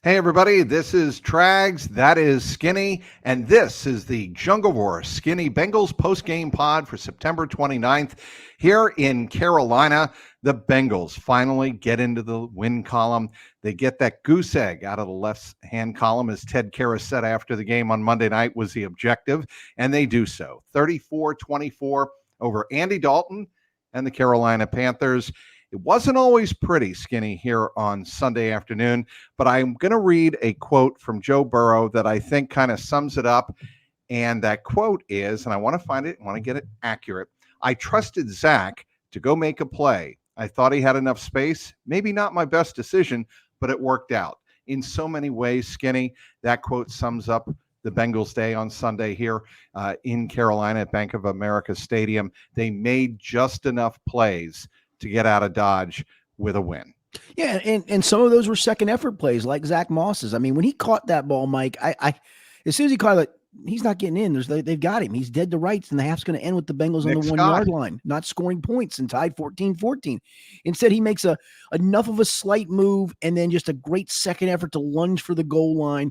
Hey, everybody, this is Trags, that is Skinny, and this is the Jungle Roar Skinny Bengals postgame pod for September 29th. Here in Carolina, the Bengals finally get into the win column. They get that goose egg out of the left-hand column, as Ted Karras said after the game on Monday night was the objective, and they do so. 34-24 over Andy Dalton and the Carolina Panthers. It wasn't always pretty, Skinny, here on Sunday afternoon, but I'm going to read a quote from Joe Burrow that I think kind of sums it up. And that quote is, and I want to find it, I want to get it accurate. I trusted Zack to go make a play. I thought he had enough space. Maybe not my best decision, but it worked out. In so many ways, Skinny, that quote sums up the Bengals day on Sunday here in Carolina at Bank of America Stadium. They made just enough plays to get out of Dodge with a win. Yeah, and some of those were second effort plays like Zack Moss's. I mean, when he caught that ball, Mike, I as soon as he caught it, he's not getting in. They've got him. He's dead to rights, and the half's going to end with the Bengals on the 1 yard line, not scoring points and tied 14-14. Instead, he makes enough of a slight move and then just a great second effort to lunge for the goal line.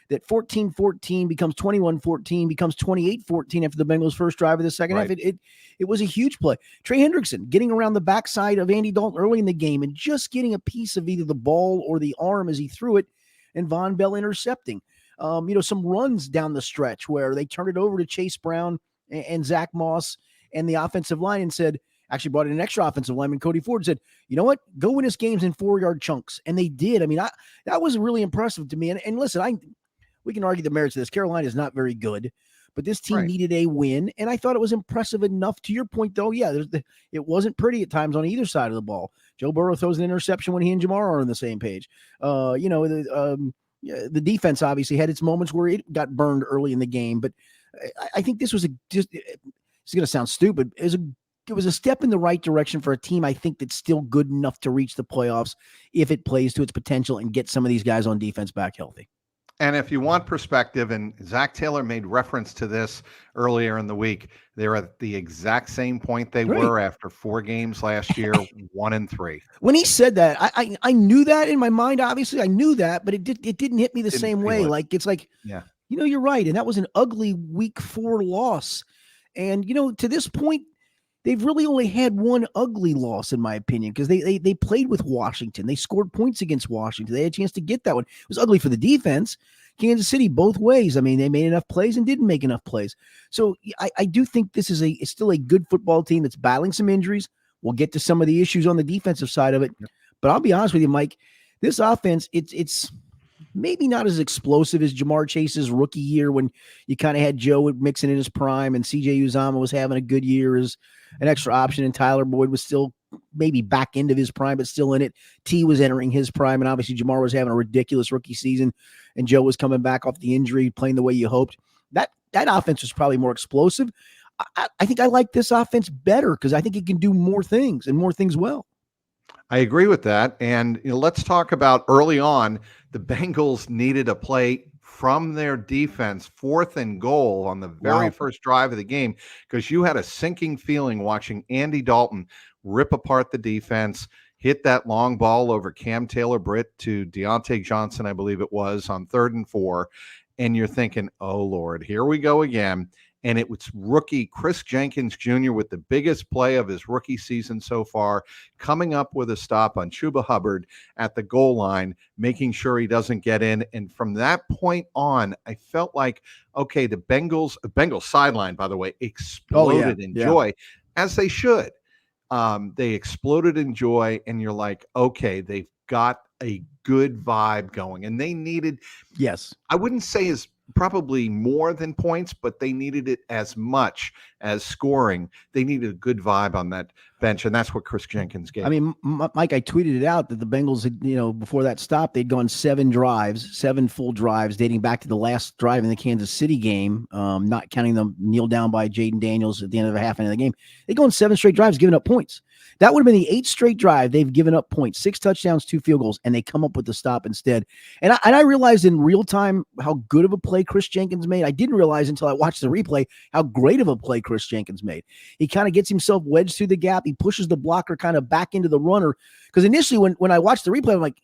That 14-14 becomes 21-14, becomes 28-14 after the Bengals' first drive of the second half. It was a huge play. Trey Hendrickson getting around the backside of Andy Dalton early in the game and just getting a piece of either the ball or the arm as he threw it, and Von Bell intercepting. Some runs down the stretch where they turned it over to Chase Brown and Zack Moss and the offensive line and said, actually brought in an extra offensive lineman, Cody Ford, said, you know what, go win us games in 4-yard chunks. And they did. I mean, that was really impressive to me. And listen, we can argue the merits of this. Carolina is not very good, but this team needed a win, and I thought it was impressive enough. To your point, though, it wasn't pretty at times on either side of the ball. Joe Burrow throws an interception when he and Jamar are on the same page. The defense obviously had its moments where it got burned early in the game, but I think this was it's going to sound stupid. It was a step in the right direction for a team, I think, that's still good enough to reach the playoffs if it plays to its potential and get some of these guys on defense back healthy. And if you want perspective, and Zack Taylor made reference to this earlier in the week, they're at the exact same point they were after 4 games last year, 1-3. When he said that, I knew that in my mind. Obviously, I knew that, but it didn't hit me the same way. You're right, and that was an ugly week 4 loss. And to this point, they've really only had one ugly loss, in my opinion, because they played with Washington. They scored points against Washington. They had a chance to get that one. It was ugly for the defense. Kansas City, both ways. I mean, they made enough plays and didn't make enough plays. So I do think this is still a good football team that's battling some injuries. We'll get to some of the issues on the defensive side of it. Yep. But I'll be honest with you, Mike, this offense, it's maybe not as explosive as Jamar Chase's rookie year when you kind of had Joe Mixon in his prime and C.J. Uzomah was having a good year as an extra option, and Tyler Boyd was still maybe back into his prime, but still in it. T was entering his prime, and obviously Jamar was having a ridiculous rookie season, and Joe was coming back off the injury, playing the way you hoped. That offense was probably more explosive. I think I like this offense better because I think it can do more things and more things well. I agree with that. And let's talk about early on, the Bengals needed a play from their defense, 4th and goal on the very first drive of the game, because you had a sinking feeling watching Andy Dalton rip apart the defense, hit that long ball over Cam Taylor-Britt to Deontay Johnson, I believe it was, on 3rd and 4. And you're thinking, oh, Lord, here we go again. And it was rookie Chris Jenkins Jr. with the biggest play of his rookie season so far, coming up with a stop on Chuba Hubbard at the goal line, making sure he doesn't get in. And from that point on, I felt like, okay, the Bengals sideline, by the way, exploded in joy, as they should. They exploded in joy, and you're like, okay, they've got a good vibe going. And they needed, I wouldn't say as probably more than points, but they needed it as much as scoring. They needed a good vibe on that bench, and that's what Chris Jenkins gave. I mean, Mike, I tweeted it out that the Bengals had, before that stop, they'd gone 7 full drives, dating back to the last drive in the Kansas City game, not counting the kneel down by Jaden Daniels at the end of the half end of the game. They'd gone 7 straight drives, giving up points. That would have been the 8th straight drive they've given up points, 6 touchdowns, 2 field goals, and they come up with the stop instead. And I realized in real time how good of a play Chris Jenkins made. I didn't realize until I watched the replay how great of a play Chris Jenkins made. He kind of gets himself wedged through the gap. He pushes the blocker kind of back into the runner. Because initially when I watched the replay, I'm like,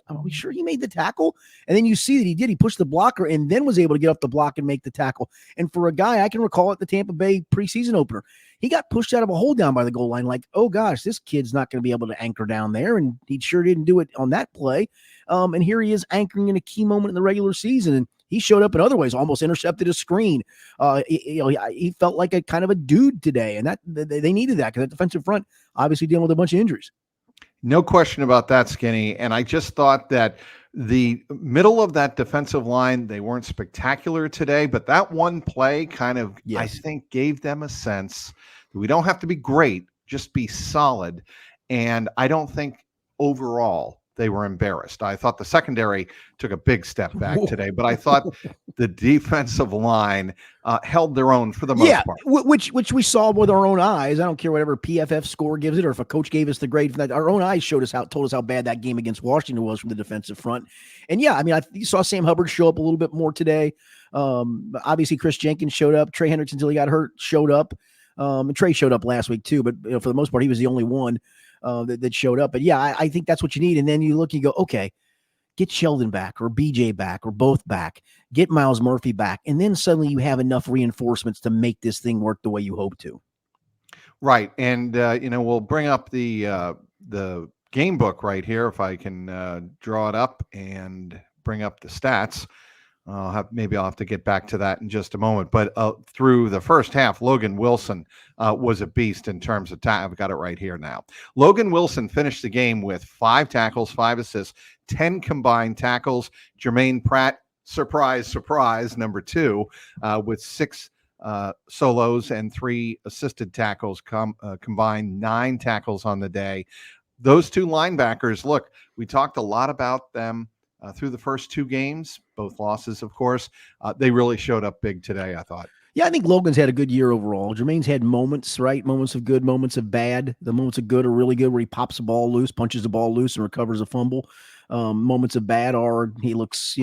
Are we sure he made the tackle? And then you see that he did. He pushed the blocker and then was able to get up the block and make the tackle. And for a guy, I can recall at the Tampa Bay preseason opener, he got pushed out of a hold down by the goal line. Like, oh gosh, this kid's not going to be able to anchor down there. And he sure didn't do it on that play. And here he is anchoring in a key moment in the regular season. And he showed up in other ways, almost intercepted a screen. He felt like a kind of a dude today, and that they needed that because that defensive front obviously dealing with a bunch of injuries. No question about that, Skinny. And I just thought that the middle of that defensive line, they weren't spectacular today, but that one play kind of, I think, gave them a sense that we don't have to be great, just be solid. And I don't think overall they were embarrassed. I thought the secondary took a big step back today, but I thought the defensive line held their own for the most part. Which we saw with our own eyes. I don't care whatever PFF score gives it, or if a coach gave us the grade for that. Our own eyes told us how bad that game against Washington was from the defensive front. And yeah, I mean, you saw Sam Hubbard show up a little bit more today. Obviously, Chris Jenkins showed up. Trey Hendrickson, until he got hurt, showed up. And Trey showed up last week too, but for the most part, he was the only one that showed up. But yeah, I think that's what you need. And then you look, you go, okay, get Sheldon back or BJ back or both back, get Miles Murphy back. And then suddenly you have enough reinforcements to make this thing work the way you hope to. Right. And, we'll bring up the game book right here. If I can draw it up and bring up the stats. I'll have to get back to that in just a moment. But through the first half, Logan Wilson was a beast in terms of time. I've got it right here now. Logan Wilson finished the game with 5 tackles, 5 assists, 10 combined tackles. Jermaine Pratt, surprise, number 2, with 6 solos and 3 assisted tackles, combined 9 tackles on the day. Those 2 linebackers, look, we talked a lot about them through the first 2 games, both losses, of course. They really showed up big today, I thought. Yeah, I think Logan's had a good year overall. Jermaine's had moments, right? Moments of good, moments of bad. The moments of good are really good where he pops the ball loose, punches the ball loose, and recovers a fumble. Moments of bad are he looks,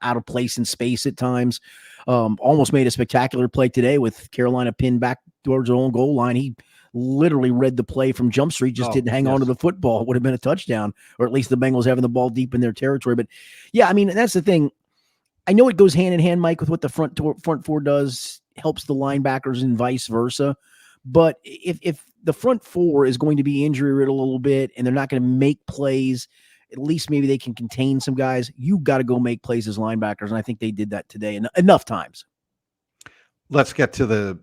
out of place in space at times. Almost made a spectacular play today with Carolina pinned back towards their own goal line. He literally read the play from Jump Street, just didn't hang on to the football. It would have been a touchdown, or at least the Bengals having the ball deep in their territory. But yeah, I mean, that's the thing. I know it goes hand in hand, Mike, with what the front 4 does, helps the linebackers and vice versa. But if the front 4 is going to be injury riddled a little bit and they're not going to make plays, at least maybe they can contain some guys. You got to go make plays as linebackers, and I think they did that today enough times. Let's get to the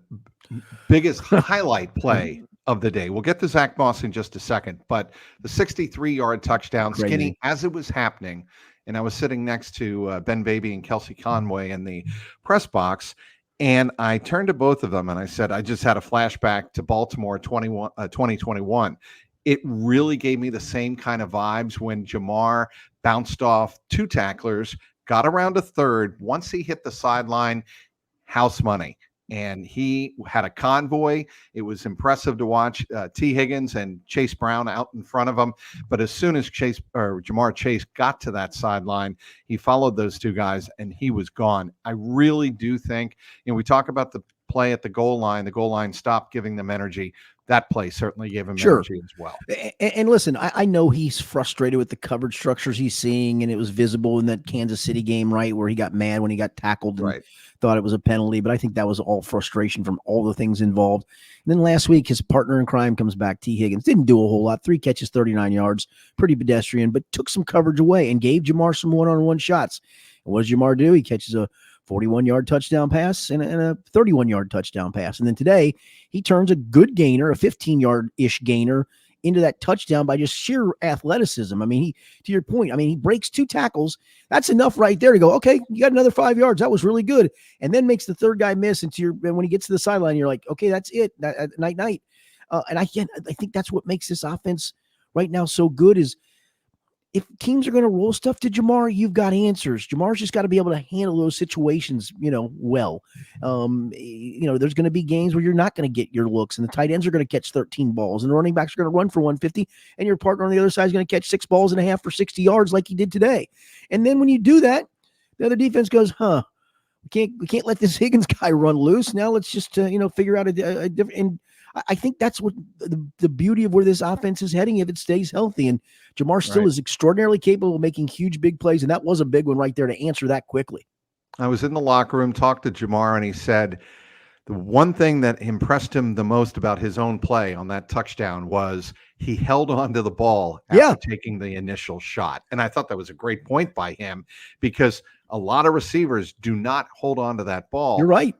biggest highlight play of the day. We'll get to Zack Moss in just a second, but the 63-yard touchdown, Skinny, as it was happening, and I was sitting next to Ben Baby and Kelsey Conway in the press box, and I turned to both of them and I said, I just had a flashback to Baltimore 2021. It really gave me the same kind of vibes when Jamar bounced off 2 tacklers, got around a third. Once he hit the sideline, house money. And he had a convoy. It was impressive to watch T. Higgins and Chase Brown out in front of him. But as soon as Jamar Chase got to that sideline, he followed those 2 guys and he was gone. I really do think, we talk about the play at the goal line stopped giving them energy. That play certainly gave him energy as well. And listen, I know he's frustrated with the coverage structures he's seeing, and it was visible in that Kansas City game, right, where he got mad when he got tackled and thought it was a penalty. But I think that was all frustration from all the things involved. And then last week, his partner in crime comes back, T. Higgins. Didn't do a whole lot. 3 catches, 39 yards, pretty pedestrian, but took some coverage away and gave Jamar some one-on-one shots. And what does Jamar do? He catches a 41-yard touchdown pass and a 31-yard touchdown pass. And then today, he turns a good gainer, a 15-yard-ish gainer, into that touchdown by just sheer athleticism. I mean, to your point, he breaks 2 tackles. That's enough right there to go, okay, you got another 5 yards. That was really good. And then makes the third guy miss. And when he gets to the sideline, you're like, okay, that's it. Night. And I think that's what makes this offense right now so good is if teams are going to roll stuff to Jamar, you've got answers. Jamar's just got to be able to handle those situations, well. There's going to be games where you're not going to get your looks, and the tight ends are going to catch 13 balls, and the running backs are going to run for 150, and your partner on the other side is going to catch 6 balls and a half for 60 yards like he did today. And then when you do that, the other defense goes, we can't let this Higgins guy run loose. Now let's just, figure out a different. And I think that's what the beauty of where this offense is heading if it stays healthy. And Jamar still is extraordinarily capable of making huge, big plays. And that was a big one right there to answer that quickly. I was in the locker room, talked to Jamar, and he said the one thing that impressed him the most about his own play on that touchdown was he held on to the ball after taking the initial shot. And I thought that was a great point by him because a lot of receivers do not hold on to that ball. You're right.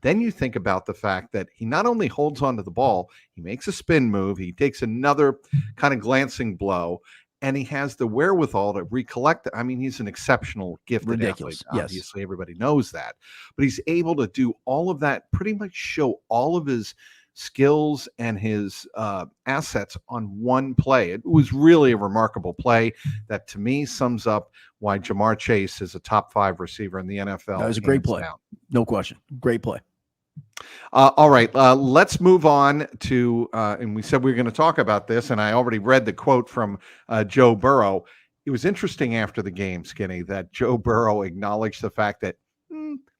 Then you think about the fact that he not only holds onto the ball, he makes a spin move, he takes another kind of glancing blow, and he has the wherewithal to recollect it. I mean, he's an exceptional, gifted athlete. Obviously, everybody knows that. But he's able to do all of that, pretty much show all of his skills and his assets on one play. It was really a remarkable play that, to me, sums up why Jamar Chase is a top 5 receiver in the NFL. That was a great play. No question. Great play. All right, let's move on to, and we said we were going to talk about this, and I already read the quote from Joe Burrow. It was interesting after the game, Skinny, that Joe Burrow acknowledged the fact that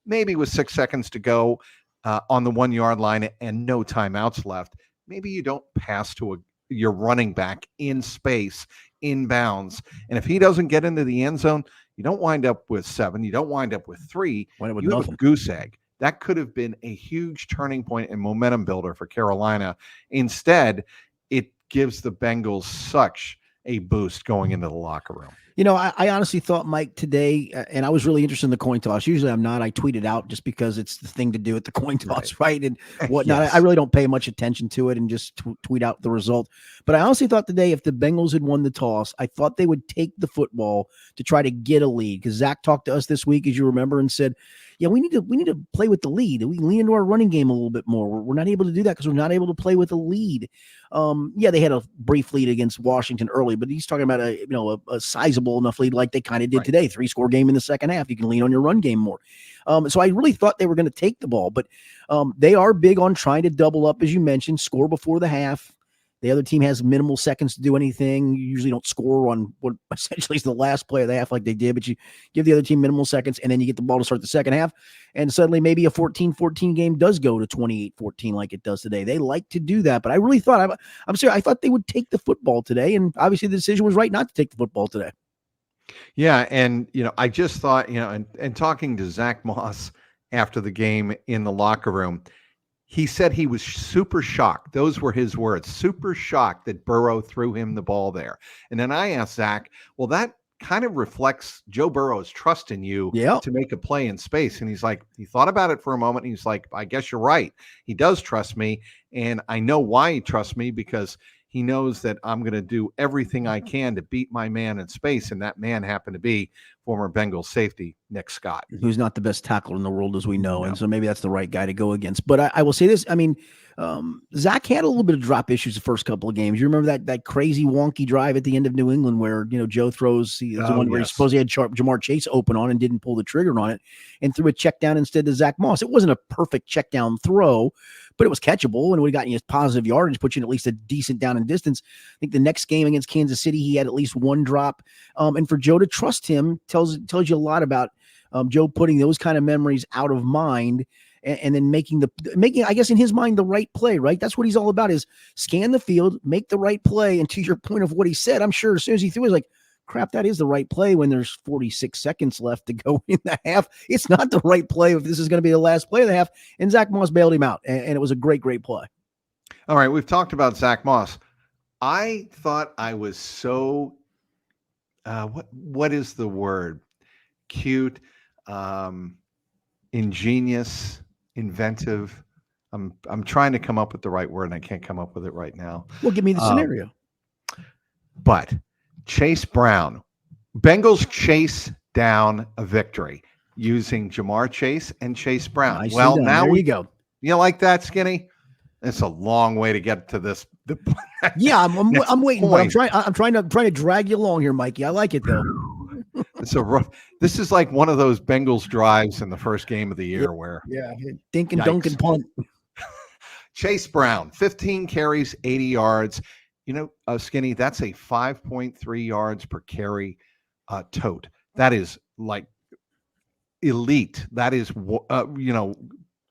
maybe with 6 seconds to go on the 1 yard line and no timeouts left, maybe you don't pass to your running back in space, inbounds. And if he doesn't get into the end zone, you don't wind up with 7. You don't wind up with 3. You have a goose egg. That could have been a huge turning point and momentum builder for Carolina. Instead, it gives the Bengals such a boost going into the locker room. You know, I honestly thought, Mike, today, and I was really interested in the coin toss. Usually I'm not. I tweet it out just because it's the thing to do at the coin toss, right? And whatnot. Yes. I really don't pay much attention to it and just tweet out the result. But I honestly thought today, if the Bengals had won the toss, I thought they would take the football to try to get a lead. Because Zach talked to us this week, as you remember, and said, yeah, we need to play with the lead. We lean into our running game a little bit more. We're not able to do that because we're not able to play with a lead. They had a brief lead against Washington early, but he's talking about a sizable enough lead like they kind of did today. 3-score game in the second half. You can lean on your run game more. So I really thought they were going to take the ball, but they are big on trying to double up, as you mentioned, score before the half. The other team has minimal seconds to do anything. You usually don't score on what essentially is the last play of the half like they did, but you give the other team minimal seconds, and then you get the ball to start the second half, and suddenly maybe a 14-14 game does go to 28-14 like it does today. They like to do that, but I really thought, I'm serious, I thought they would take the football today, and obviously the decision was right not to take the football today. Yeah, and, I just thought, and talking to Zack Moss after the game in the locker room, he said he was super shocked. Those were his words, super shocked that Burrow threw him the ball there. And then I asked Zach, well, that kind of reflects Joe Burrow's trust in you to make a play in space. And he's like, he thought about it for a moment. And he's like, I guess you're right. He does trust me. And I know why he trusts me, because he knows that I'm going to do everything I can to beat my man in space. And that man happened to be former Bengals safety Nick Scott, who's not the best tackler in the world, as we know. No. And so maybe that's the right guy to go against. But I will say this. I mean, Zach had a little bit of drop issues the first couple of games. You remember that crazy wonky drive at the end of New England where, Joe throws the one where he supposedly had Jamar Chase open on and didn't pull the trigger on it and threw a check down instead to Zack Moss. It wasn't a perfect check down throw, but it was catchable and it would have gotten you positive yardage, put you in at least a decent down and distance. I think the next game against Kansas City, he had at least one drop. And for Joe to trust him tells you a lot about Joe putting those kind of memories out of mind and then making, I guess, in his mind, the right play, right? That's what he's all about, is scan the field, make the right play. And to your point of what he said, I'm sure as soon as he threw it, he was like, crap, that is the right play when there's 46 seconds left to go in the half. It's not the right play if this is going to be the last play of the half. And Zack Moss bailed him out. And it was a great, great play. All right. We've talked about Zack Moss. I thought I was so, what is the word? Cute, ingenious, inventive. I'm trying to come up with the right word and I can't come up with it right now. Well, give me the scenario. But Chase Brown, Bengals chase down a victory using Jamar Chase and Chase Brown. Now there you go. You like that, Skinny? It's a long way to get to this. Yeah, I'm waiting, but I'm trying to drag you along here, Mikey. I like it though. It's a rough. This is like one of those Bengals drives in the first game of the year where dink and dunk and punt. Chase Brown, 15 carries, 80 yards. Skinny, that's a 5.3 yards per carry tote. That is like elite. That is,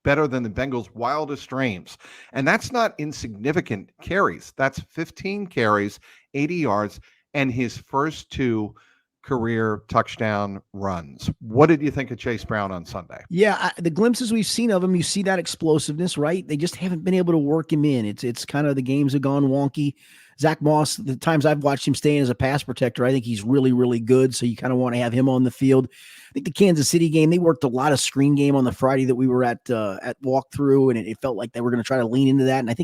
better than the Bengals' wildest dreams. And that's not insignificant carries. That's 15 carries, 80 yards, and his first 2 career touchdown runs. What did you think of Chase Brown on Sunday? Yeah, the glimpses we've seen of him, you see that explosiveness, right? They just haven't been able to work him in. It's kind of the games have gone wonky. Zack Moss, the times I've watched him stay in as a pass protector, I think he's really, really good. So you kind of want to have him on the field. I think the Kansas City game, they worked a lot of screen game on the Friday that we were at walkthrough, and it felt like they were going to try to lean into that. And I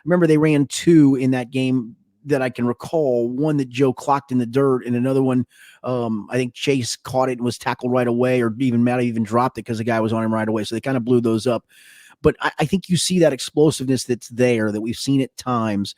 remember they ran 2 in that game that I can recall, one that Joe clocked in the dirt, and another one, I think Chase caught it and was tackled right away, or even might have even dropped it because the guy was on him right away. So they kind of blew those up. But I think you see that explosiveness that's there, that we've seen at times.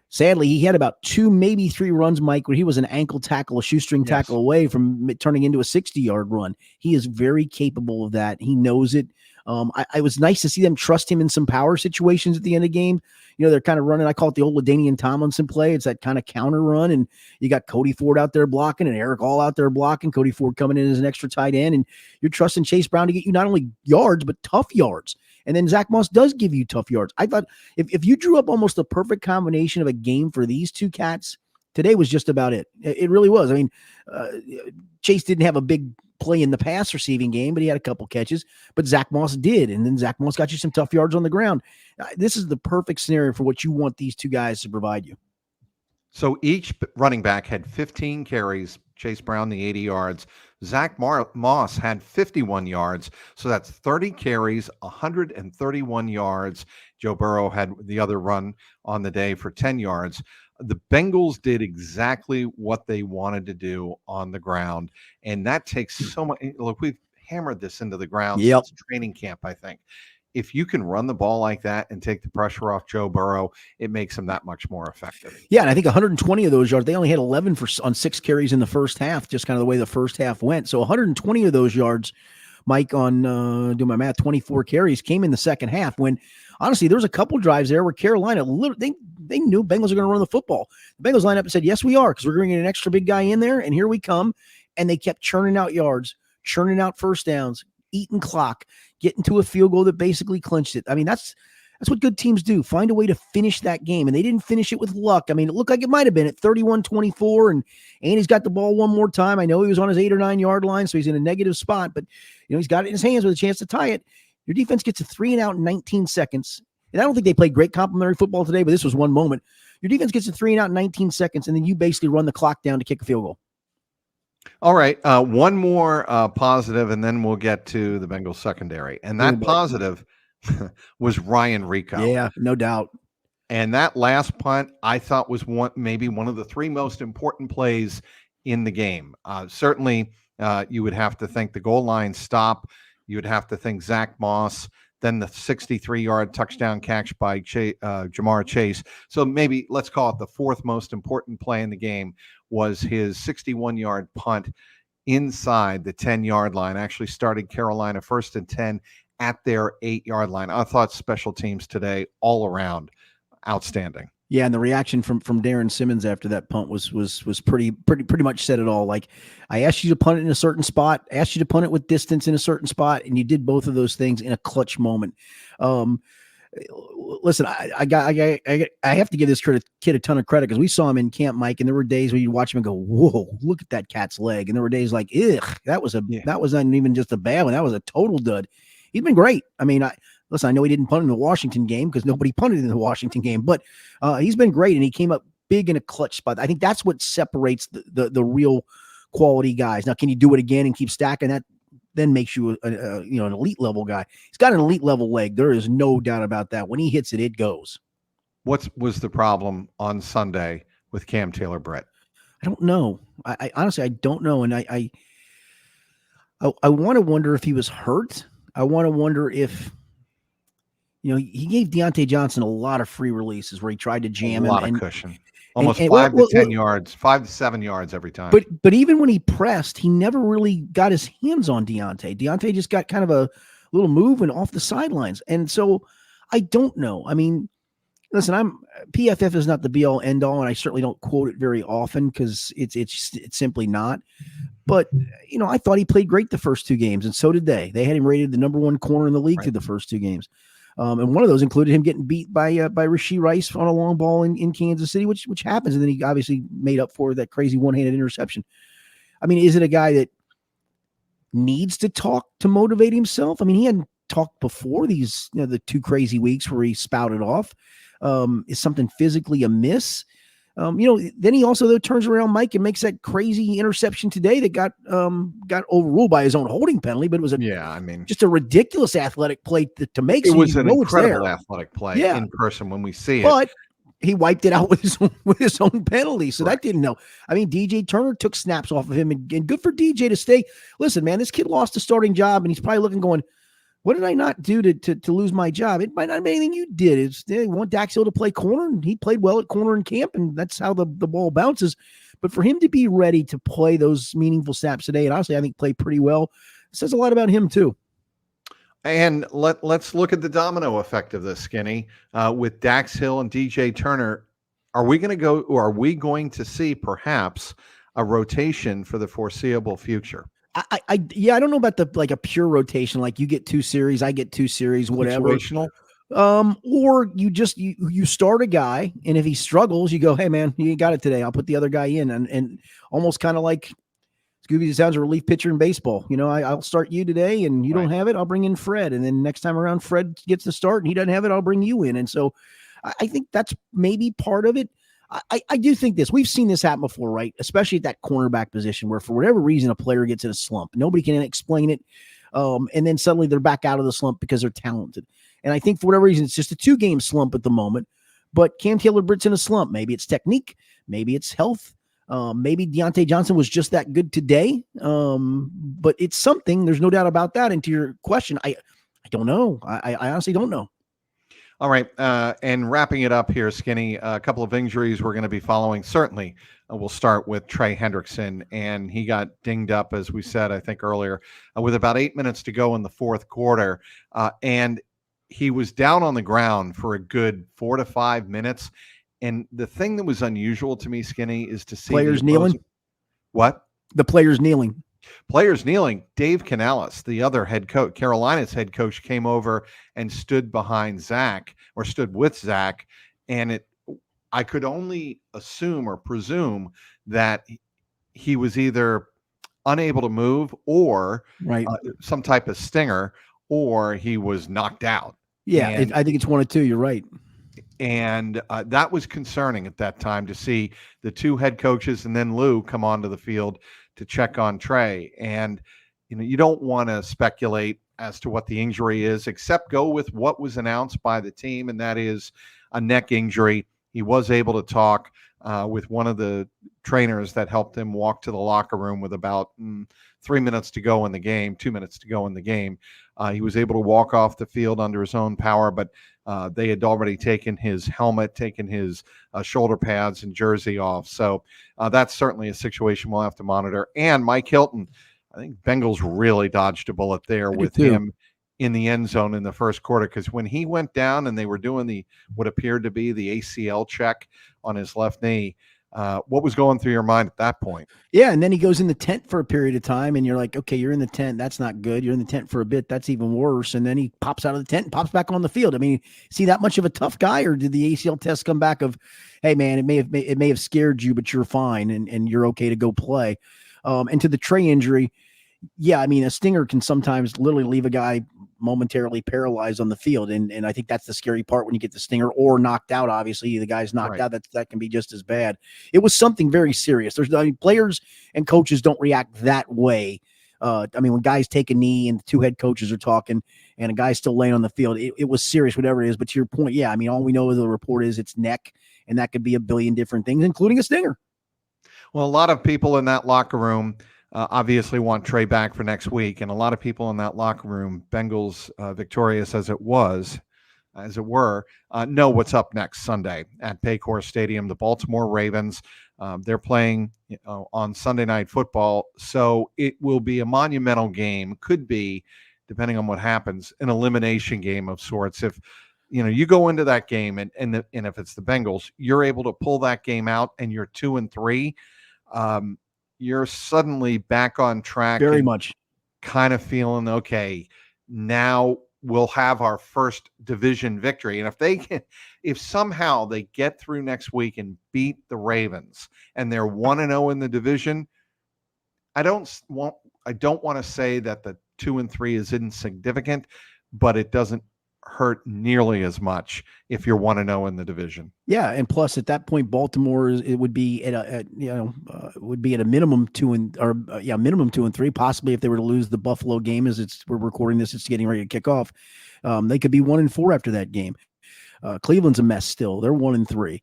Sadly, he had about 2, maybe 3 runs, Mike, where he was an ankle tackle, a shoestring tackle away from turning into a 60-yard run. He is very capable of that. He knows it. I was nice to see them trust him in some power situations at the end of the game. They're kind of running, I call it the old LaDainian Tomlinson play. It's that kind of counter run, and you got Cody Ford out there blocking and Eric All out there blocking, Cody Ford coming in as an extra tight end, and you're trusting Chase Brown to get you not only yards, but tough yards. And then Zack Moss does give you tough yards. I thought if you drew up almost a perfect combination of a game for these 2 cats, today was just about it. It really was. I mean, Chase didn't have a big play in the pass receiving game, but he had a couple catches, but Zack Moss did. And then Zack Moss got you some tough yards on the ground. This is the perfect scenario for what you want these 2 guys to provide you. So each running back had 15 carries, Chase Brown the 80 yards. Zack Moss had 51 yards. So that's 30 carries, 131 yards. Joe Burrow had the other run on the day for 10 yards. The Bengals did exactly what they wanted to do on the ground. And that takes so much. Look, we've hammered this into the ground since training camp, I think. If you can run the ball like that and take the pressure off Joe Burrow, it makes him that much more effective. Yeah, and I think 120 of those yards, they only had 11 on 6 carries in the first half, just kind of the way the first half went. So 120 of those yards, Mike, on do my math, 24 carries came in the second half, when honestly there was a couple drives there where Carolina, they knew Bengals are going to run the football. The Bengals lined up and said, yes, we are, because we're bringing an extra big guy in there, and here we come. And they kept churning out yards, churning out first downs, eating clock, getting to a field goal that basically clinched it. I mean, that's what good teams do. Find a way to finish that game. And they didn't finish it with luck. I mean, it looked like it might have been at 31-24, and Andy's got the ball one more time. I know he was on his 8 or 9 yard line, so he's in a negative spot, but he's got it in his hands with a chance to tie it. Your defense gets a 3 and out in 19 seconds. And I don't think they played great complimentary football today, but this was one moment. Your defense gets a 3 and out in 19 seconds, and then you basically run the clock down to kick a field goal. All right. One more positive, and then we'll get to the Bengals secondary. And that positive was Ryan Rico. Yeah, no doubt. And that last punt, I thought, was maybe one of the 3 most important plays in the game. Certainly, you would have to think the goal line stop. You would have to think Zack Moss, then the 63-yard touchdown catch by Jamar Chase. So maybe let's call it the 4th most important play in the game was his 61-yard punt inside the 10-yard line, actually started Carolina 1st and 10 at their 8-yard line. I thought special teams today all around outstanding. Yeah, and the reaction from Darren Simmons after that punt was pretty much said it all. Like, I asked you to punt it in a certain spot, asked you to punt it with distance in a certain spot, and you did both of those things in a clutch moment. Listen, I have to give this kid a ton of credit, because we saw him in camp, Mike, and there were days where you watch him and go, "Whoa, look at that cat's leg," and there were days like, "Ugh, that was not even just a bad one, that was a total dud." He's been great. I mean, I know he didn't punt in the Washington game because nobody punted in the Washington game, but he's been great, and he came up big in a clutch spot. I think that's what separates the real quality guys. Now, can you do it again and keep stacking that? Then makes you an elite level guy. He's got an elite level leg. There is no doubt about that. When he hits it, it goes. What was the problem on Sunday with Cam Taylor-Britt? I don't know. I honestly, I don't know. And I want to wonder if he was hurt. I want to wonder if, he gave Deontay Johnson a lot of free releases where he tried to jam him. A lot of cushion. Almost 5 to 10 yards, 5 to 7 yards every time. But even when he pressed, he never really got his hands on Deontay. Deontay just got kind of a little move and off the sidelines. And so I don't know. I mean, listen, PFF is not the be all end all, and I certainly don't quote it very often because it's simply not. But, I thought he played great the first 2 games, and so did they. They had him rated the number 1 corner in the league through the first 2 games. And one of those included him getting beat by Rashee Rice on a long ball in Kansas City, which happens. And then he obviously made up for that crazy one-handed interception. I mean, is it a guy that needs to talk to motivate himself? I mean, he hadn't talked before these, the 2 crazy weeks where he spouted off. Is something physically amiss? Then he also turns around, Mike, and makes that crazy interception today that got overruled by his own holding penalty, but it was just a ridiculous athletic play to make. It was an incredible athletic play in person when we see it. But he wiped it out with his own penalty. So that didn't know. I mean, DJ Turner took snaps off of him, and good for DJ to stay. Listen, man, this kid lost a starting job, and he's probably looking going, what did I not do to lose my job? It might not be anything you did. They want Dax Hill to play corner, and he played well at corner in camp, and that's how the ball bounces. But for him to be ready to play those meaningful snaps today, and honestly, I think played pretty well, says a lot about him too. And let's look at the domino effect of this, Skinny. With Dax Hill and DJ Turner, are we going to see perhaps a rotation for the foreseeable future? I don't know about a pure rotation, like you get 2 series, I get 2 series, whatever. Situational? Or you start a guy, and if he struggles, you go, hey man, you got it today. I'll put the other guy in, and almost kind of like Scooby sounds a relief pitcher in baseball. I'll start you today, and you don't have it, I'll bring in Fred, and then next time around, Fred gets the start, and he doesn't have it, I'll bring you in. And so I think that's maybe part of it. I do think we've seen this happen before, right? Especially at that cornerback position where for whatever reason a player gets in a slump. Nobody can explain it. And then suddenly they're back out of the slump because they're talented. And I think for whatever reason, it's just a 2-game slump at the moment. But Cam Taylor-Britt's in a slump. Maybe it's technique. Maybe it's health. Maybe Deontay Johnson was just that good today. But it's something. There's no doubt about that. And to your question, I don't know. I honestly don't know. All right. And wrapping it up here, Skinny, a couple of injuries we're going to be following. Certainly, we'll start with Trey Hendrickson. And he got dinged up, as we said, I think earlier, with about 8 minutes to go in the fourth quarter. And he was down on the ground for a good 4 to 5 minutes. And the thing that was unusual to me, Skinny, is to see players kneeling. What? The players kneeling. Players kneeling. Dave Canales, the other head coach, Carolina's head coach, came over and stood behind Zack, or stood with Zack. And I could only assume or presume that he was either unable to move or some type of stinger, or he was knocked out. Yeah, I think it's one of 2. You're right. And that was concerning at that time to see the 2 head coaches and then Lou come onto the field to check on Trey. And, you don't want to speculate as to what the injury is, except go with what was announced by the team, and that is a neck injury. He was able to talk with one of the trainers that helped him walk to the locker room with about 3 minutes to go in the game, 2 minutes to go in the game. He was able to walk off the field under his own power, but they had already taken his helmet, taken his shoulder pads and jersey off. So that's certainly a situation we'll have to monitor. And Mike Hilton, I think Bengals really dodged a bullet there with him in the end zone in the first quarter, because when he went down and they were doing what appeared to be the ACL check on his left knee, what was going through your mind at that point? Yeah, and then he goes in the tent for a period of time, and you're like, okay, you're in the tent. That's not good. You're in the tent for a bit. That's even worse. And then he pops out of the tent and pops back on the field. I mean, is he that much of a tough guy, or did the ACL test come back of, hey, man, it may have scared you, but you're fine, and you're okay to go play? And to the Trey injury, yeah, I mean, a stinger can sometimes literally leave a guy momentarily paralyzed on the field. And I think that's the scary part when you get the stinger or knocked out. Obviously, the guy's knocked out, that can be just as bad. It was something very serious. Players and coaches don't react that way. When guys take a knee and the 2 head coaches are talking and a guy's still laying on the field, it was serious, whatever it is. But to your point, yeah, I mean, all we know of the report is it's neck, and that could be a billion different things, including a stinger. Well, a lot of people in that locker room obviously want Trey back for next week. And a lot of people in that locker room, Bengals victorious as it were, know what's up next Sunday at Paycor Stadium. The Baltimore Ravens, they're playing on Sunday Night Football. So it will be a monumental game. Could be, depending on what happens, an elimination game of sorts. If you go into that game and if it's the Bengals, you're able to pull that game out and you're 2-3. you're suddenly back on track. Very much. Kind of feeling, okay, now we'll have our first division victory. And if somehow they get through next week and beat the Ravens and they're 1-0 in the division, I don't want to say that the 2-3 is insignificant, but it doesn't hurt nearly as much if you're 1-0 in the division. Yeah, and plus at that point, Baltimore it would be at would be at a minimum 2-3. Possibly if they were to lose the Buffalo game, as we're recording this, it's getting ready to kick off. They could be 1-4 after that game. Cleveland's a mess still. They're 1-3.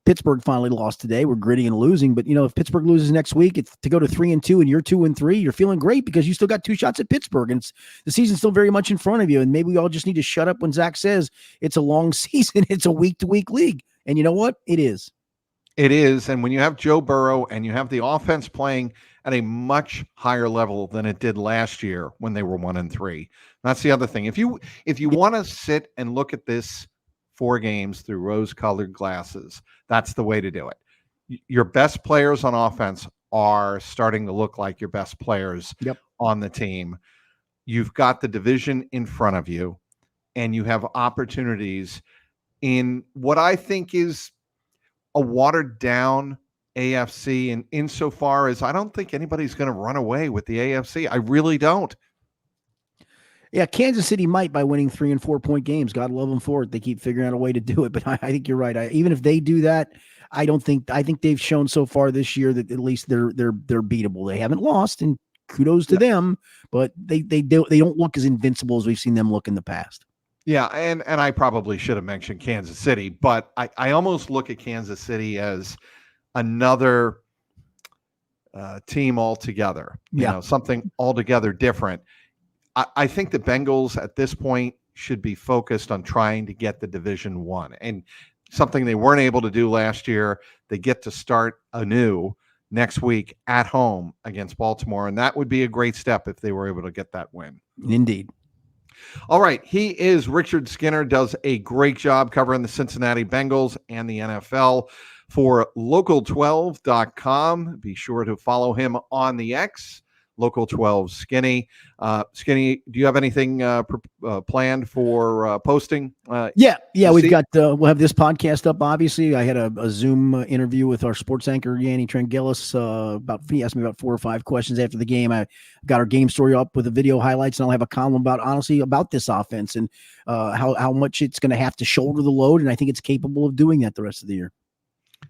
Pittsburgh finally lost today. We're gritty and losing, but if Pittsburgh loses next week, it's to go to 3-2 and you're 2-3. You're feeling great because you still got 2 shots at Pittsburgh, and the season's still very much in front of you. And maybe we all just need to shut up when Zach says it's a long season. It's a week-to-week league, and you know what? It is. It is, and when you have Joe Burrow and you have the offense playing at a much higher level than it did last year when they were 1-3, that's the other thing. If you want to sit and look at this 4 games through rose-colored glasses, that's the way to do it. Your best players on offense are starting to look like your best players on the team. You've got the division in front of you, and you have opportunities in what I think is a watered-down AFC, and insofar as I don't think anybody's going to run away with the AFC. I really don't. Yeah, Kansas City might by winning 3 and 4 point games. God love them for it. They keep figuring out a way to do it. But I think you're right. Even if they do that, I think they've shown so far this year that at least they're beatable. They haven't lost, and kudos to them. But they don't look as invincible as we've seen them look in the past. Yeah, and I probably should have mentioned Kansas City, but I almost look at Kansas City as another team altogether. Something altogether different. I think the Bengals at this point should be focused on trying to get the division won, and something they weren't able to do last year. They get to start anew next week at home against Baltimore, and that would be a great step if they were able to get that win. Indeed. All right. He is Richard Skinner, does a great job covering the Cincinnati Bengals and the NFL for local12.com. Be sure to follow him on the X, Local12 Skinny. Skinny, do you have anything planned for posting? Yeah. We've got we'll have this podcast up. Obviously, I had a Zoom interview with our sports anchor Yanni Trangilis. He asked me about 4 or 5 questions after the game. I got our game story up with the video highlights, and I'll have a column about this offense and how much it's going to have to shoulder the load, and I think it's capable of doing that the rest of the year.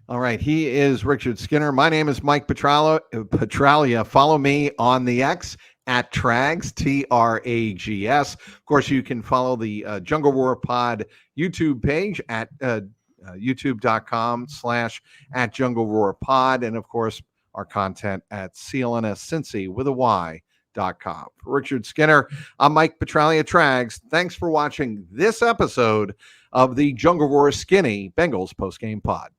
All right. He is Richard Skinner. My name is Mike Petralia. Follow me on the X at Trags, Trags. Of course, you can follow the Jungle Roar Pod YouTube page at youtube.com/@Jungle Roar Pod. And of course, our content at CLNScincy.com. For Richard Skinner, I'm Mike Petralia, Trags. Thanks for watching this episode of the Jungle Roar Skinny Bengals postgame pod.